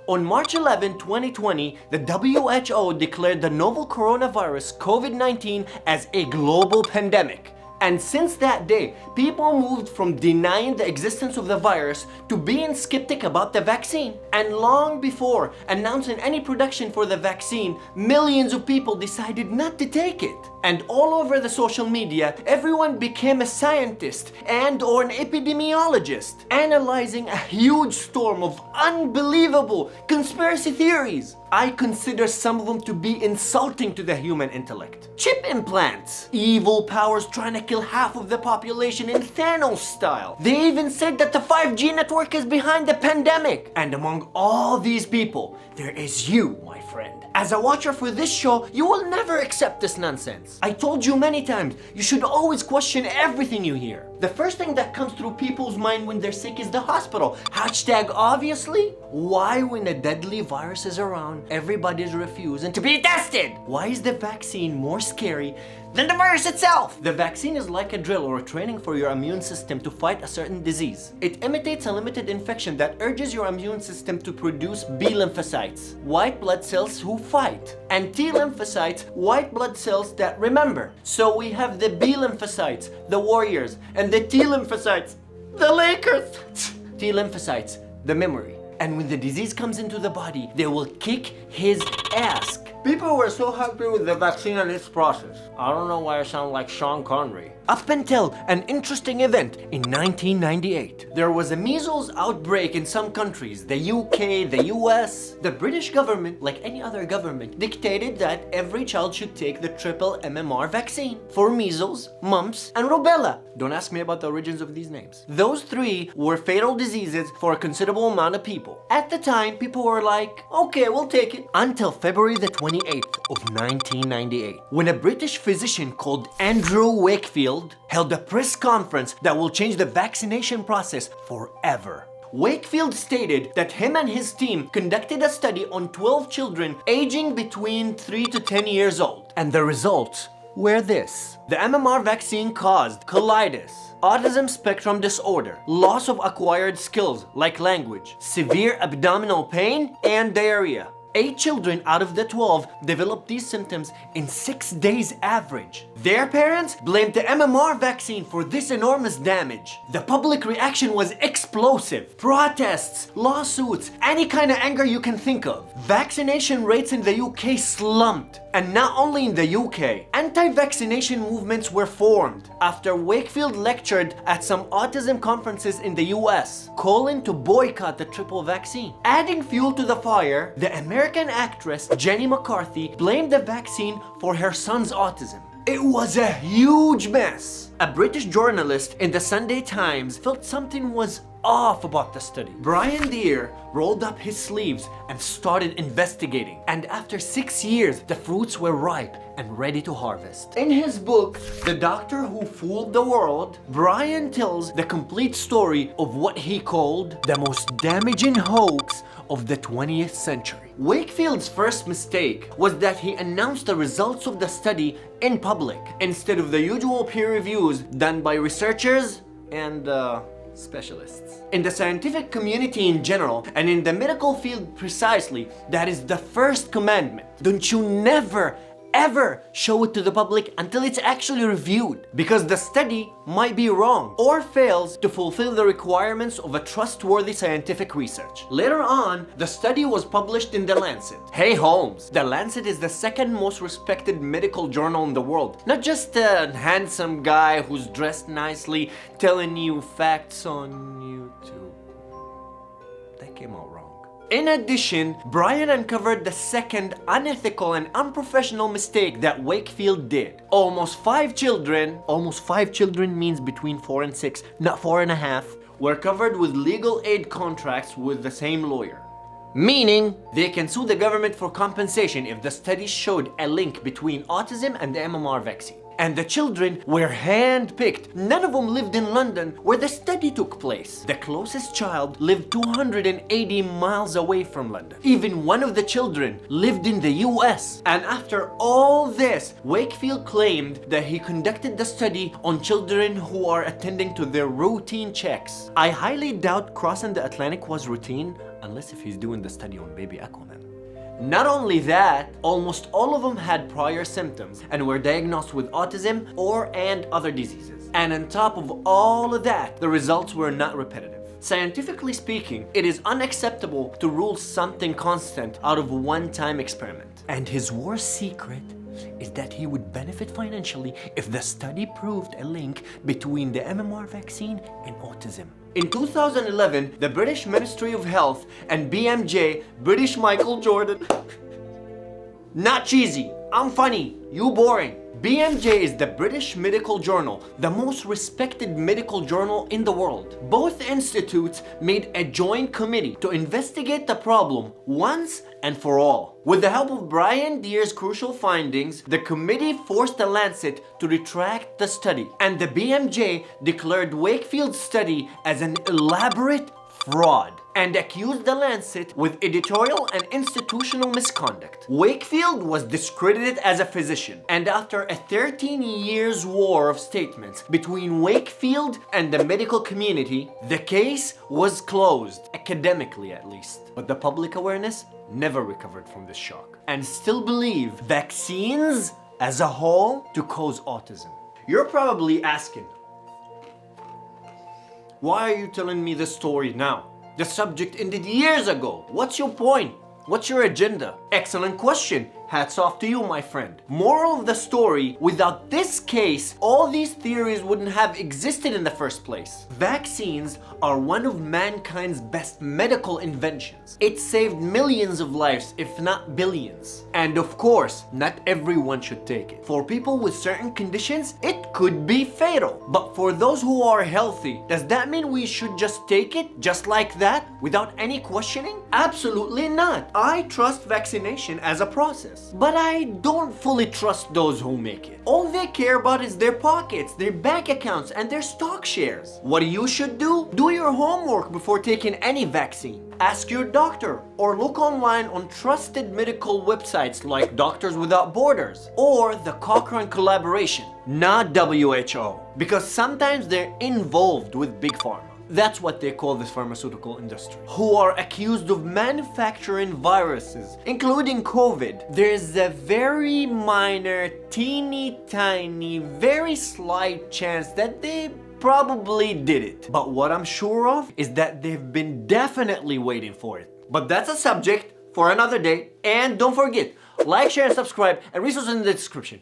On March 11, 2020, the WHO declared the novel coronavirus COVID-19 as a global pandemic. And since that day, people moved from denying the existence of the virus to being skeptic about the vaccine. And long before announcing any production for the vaccine, millions of people decided not to take it. And all over the social media, everyone became a scientist and/or an epidemiologist, analyzing a huge storm of unbelievable conspiracy theories. I consider some of them to be insulting to the human intellect. Chip implants, evil powers trying to kill half of the population in Thanos style. They even said that the 5G network is behind the pandemic. And among all these people, there is you, my friend. As a watcher for this show, you will never accept this nonsense. I told you many times, you should always question everything you hear. The first thing that comes through people's mind when they're sick is the hospital. Hashtag obviously. Why, when a deadly virus is around, everybody's refusing to be tested? Why is the vaccine more scary than the virus itself? The vaccine is like a drill or a training for your immune system to fight a certain disease. It imitates a limited infection that urges your immune system to produce B lymphocytes, white blood cells who fight, and T lymphocytes, white blood cells that remember. So we have the B lymphocytes, the warriors, and the T lymphocytes, the Lakers. T lymphocytes, the memory. And when the disease comes into the body, they will kick his ass. People were so happy with the vaccine and its process. I don't know why I sound like Sean Connery. Up until an interesting event in 1998. There was a measles outbreak in some countries, the UK, the US. The British government, like any other government, dictated that every child should take the triple MMR vaccine for measles, mumps, and rubella. Don't ask me about the origins of these names. Those three were fatal diseases for a considerable amount of people. At the time, people were like, okay, we'll take it. Until February the 28th of 1998, when a British physician called Andrew Wakefield held a press conference that will change the vaccination process forever. Wakefield stated that him and his team conducted a study on 12 children aging between 3 to 10 years old. And the results were this. The MMR vaccine caused colitis, autism spectrum disorder, loss of acquired skills like language, severe abdominal pain, and diarrhea. 8 children out of the 12 developed these symptoms in 6 days average. Their parents blamed the MMR vaccine for this enormous damage. The public reaction was explosive. Protests, lawsuits, any kind of anger you can think of. Vaccination rates in the UK slumped. And not only in the UK, anti-vaccination movements were formed after Wakefield lectured at some autism conferences in the US, calling to boycott the triple vaccine. Adding fuel to the fire, the American actress Jenny McCarthy blamed the vaccine for her son's autism. It was a huge mess. A British journalist in the Sunday Times felt something was off about the study. Brian Deere rolled up his sleeves and started investigating. And after 6 years, the fruits were ripe and ready to harvest. In his book, The Doctor Who Fooled the World, Brian tells the complete story of what he called the most damaging hoax of the 20th century. Wakefield's first mistake was that he announced the results of the study in public instead of the usual peer reviews done by researchers and specialists. In the scientific community in general, and in the medical field precisely, that is the first commandment. Don't you never, ever show it to the public until it's actually reviewed, because the study might be wrong or fails to fulfill the requirements of a trustworthy scientific research. Later on, the study was published in The Lancet. Hey Holmes, The Lancet is the second most respected medical journal in the world. Not just a handsome guy who's dressed nicely telling you facts on YouTube. That came out wrong. In addition, Brian uncovered the second unethical and unprofessional mistake that Wakefield did. Almost five children means between 4 and 6, not 4.5, were covered with legal aid contracts with the same lawyer. Meaning, they can sue the government for compensation if the study showed a link between autism and the MMR vaccine. And the children were hand-picked. None of them lived in London, where the study took place. The closest child lived 280 miles away from London. Even one of the children lived in the US. And after all this, Wakefield claimed that he conducted the study on children who are attending to their routine checks. I highly doubt crossing the Atlantic was routine. Unless if he's doing the study on baby Aquaman. Not only that, almost all of them had prior symptoms and were diagnosed with autism and other diseases. And on top of all of that, the results were not repetitive. Scientifically speaking, it is unacceptable to rule something constant out of a one-time experiment. And his worst secret is that he would benefit financially if the study proved a link between the MMR vaccine and autism. In 2011, the British Ministry of Health and BMJ, British Michael Jordan, not cheesy, I'm funny, you boring. BMJ is the British Medical Journal, the most respected medical journal in the world. Both institutes made a joint committee to investigate the problem once and for all. With the help of Brian Deer's crucial findings, the committee forced the Lancet to retract the study, and the BMJ declared Wakefield's study as an elaborate fraud and accused the Lancet with editorial and institutional misconduct. Wakefield was discredited as a physician, and after a 13 years war of statements between Wakefield and the medical community, the case was closed, academically at least. But the public awareness never recovered from this shock, and still believe vaccines as a whole to cause autism. You're probably asking, why are you telling me this story now? The subject ended years ago. What's your point? What's your agenda? Excellent question. Hats off to you, my friend. Moral of the story, without this case, all these theories wouldn't have existed in the first place. Vaccines are one of mankind's best medical inventions. It saved millions of lives, if not billions. And of course, not everyone should take it. For people with certain conditions, it could be fatal. But for those who are healthy, does that mean we should just take it just like that, without any questioning? Absolutely not. I trust vaccination as a process. But I don't fully trust those who make it. All they care about is their pockets, their bank accounts, and their stock shares. What you should do? Do your homework before taking any vaccine. Ask your doctor or look online on trusted medical websites like Doctors Without Borders or the Cochrane Collaboration, not WHO, because sometimes they're involved with Big Pharma. That's what they call this pharmaceutical industry, who are accused of manufacturing viruses, including COVID. There's a very minor, teeny tiny, very slight chance that they probably did it. But what I'm sure of is that they've been definitely waiting for it. But that's a subject for another day. And don't forget, like, share, and subscribe, and resources in the description.